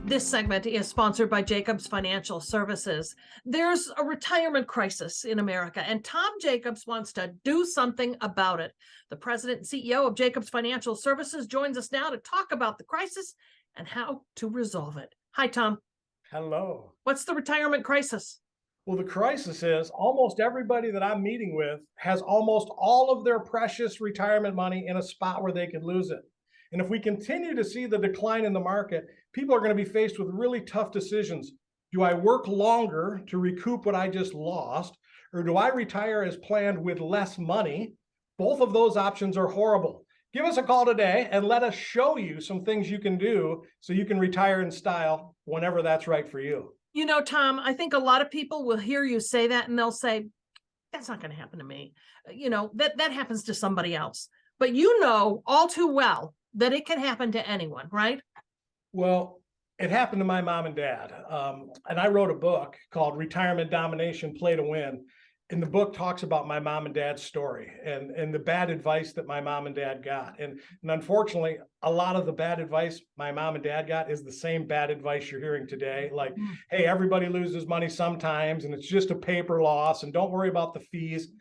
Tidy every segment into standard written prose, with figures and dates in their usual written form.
This segment is sponsored by Jacobs Financial Services. There's a retirement crisis in America, and Tom Jacobs wants to do something about it. The president and CEO of Jacobs Financial Services joins us now to talk about the crisis and how to resolve it. Hi, Tom. Hello. What's the retirement crisis? Well, the crisis is almost everybody that I'm meeting with has almost all of their precious retirement money in a spot where they could lose it. And if we continue to see the decline in the market, people are going to be faced with really tough decisions. Do I work longer to recoup what I just lost, or do I retire as planned with less money? Both of those options are horrible. Give us a call today and let us show you some things you can do so you can retire in style whenever that's right for you. You know, Tom, I think a lot of people will hear you say that and they'll say, that's not going to happen to me. That happens to somebody else. But you know all too well that it can happen to anyone, right? Well, it happened to my mom and dad. And I wrote a book called Retirement Domination, Play to Win. And the book talks about my mom and dad's story and the bad advice that my mom and dad got. And unfortunately, a lot of the bad advice my mom and dad got is the same bad advice you're hearing today. Like, hey, everybody loses money sometimes, and it's just a paper loss, and don't worry about the fees.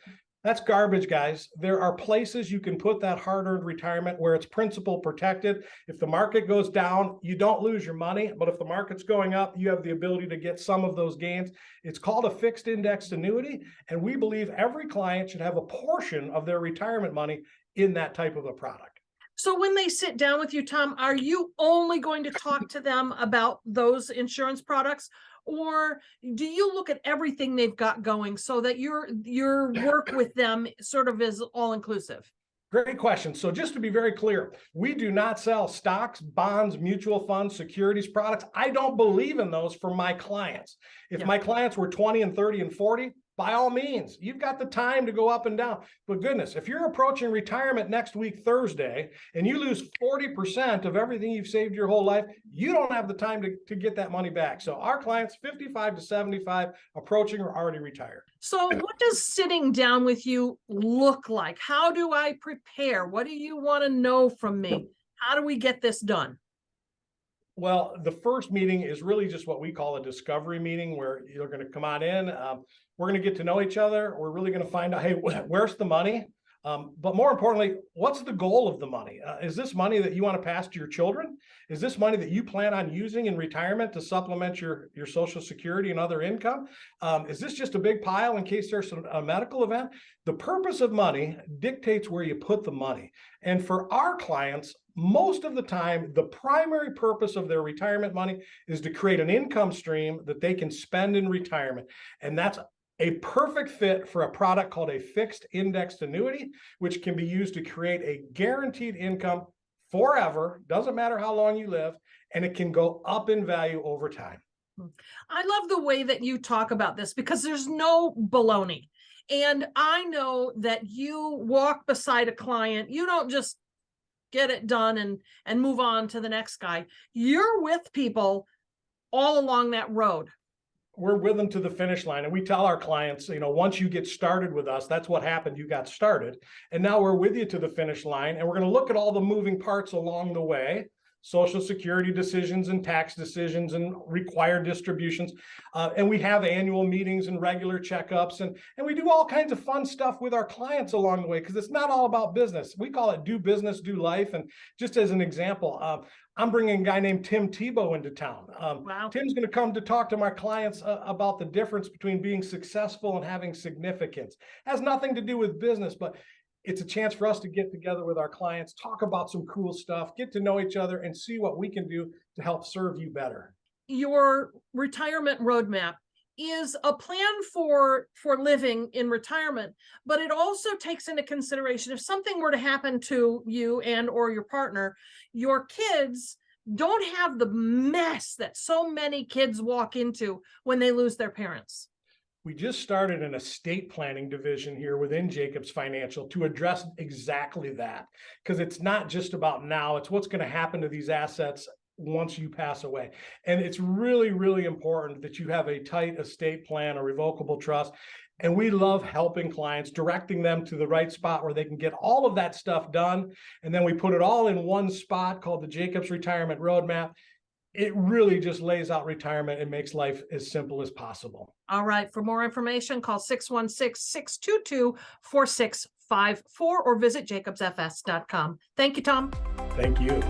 That's garbage, guys. There are places you can put that hard-earned retirement where it's principal protected. If the market goes down, you don't lose your money. But if the market's going up, you have the ability to get some of those gains. It's called a fixed indexed annuity. And we believe every client should have a portion of their retirement money in that type of a product. So when they sit down with you, Tom, are you only going to talk to them about those insurance products? Or do you look at everything they've got going so that your work with them sort of is all inclusive? Great question. So just to be very clear, we do not sell stocks, bonds, mutual funds, securities products. I don't believe in those for my clients. If my clients were 20 and 30 and 40, by all means, you've got the time to go up and down. But goodness, if you're approaching retirement next week, Thursday, and you lose 40% of everything you've saved your whole life, you don't have the time to get that money back. So our clients, 55 to 75, approaching or already retired. So what does sitting down with you look like? How do I prepare? What do you want to know from me? How do we get this done? Well, the first meeting is really just what we call a discovery meeting, where you're going to come on in. We're going to get to know each other. We're really going to find out, hey, where's the money? But more importantly, what's the goal of the money? Is this money that you want to pass to your children? Is this money that you plan on using in retirement to supplement your Social Security and other income? Is this just a big pile in case there's a medical event? The purpose of money dictates where you put the money. And for our clients, most of the time, the primary purpose of their retirement money is to create an income stream that they can spend in retirement. And that's a perfect fit for a product called a fixed indexed annuity, which can be used to create a guaranteed income forever. Doesn't matter how long you live, and it can go up in value over time. I love the way that you talk about this because there's no baloney. And I know that you walk beside a client. You don't just get it done and move on to the next guy. You're with people all along that road. We're with them to the finish line. And we tell our clients, once you get started with us, that's what happened. You got started. And now we're with you to the finish line. And we're going to look at all the moving parts along the way. Social Security decisions and tax decisions and required distributions. And we have annual meetings and regular checkups. And we do all kinds of fun stuff with our clients along the way, because it's not all about business. We call it do business, do life. And just as an example, I'm bringing a guy named Tim Tebow into town. Wow. Tim's going to come to talk to my clients about the difference between being successful and having significance. It has nothing to do with business, but it's a chance for us to get together with our clients, talk about some cool stuff, get to know each other, and see what we can do to help serve you better. Your retirement roadmap is a plan for living in retirement, but it also takes into consideration if something were to happen to you and or your partner, your kids don't have the mess that so many kids walk into when they lose their parents. We just started an estate planning division here within Jacobs Financial to address exactly that, because it's not just about now, it's what's going to happen to these assets once you pass away. And it's really, really important that you have a tight estate plan, a revocable trust. And we love helping clients, directing them to the right spot where they can get all of that stuff done. And then we put it all in one spot called the Jacobs Retirement Roadmap. it really just lays out retirement and makes life as simple as possible. All right. For more information, call 616-622-4654 or visit jacobsfs.com. Thank you, Tom. Thank you.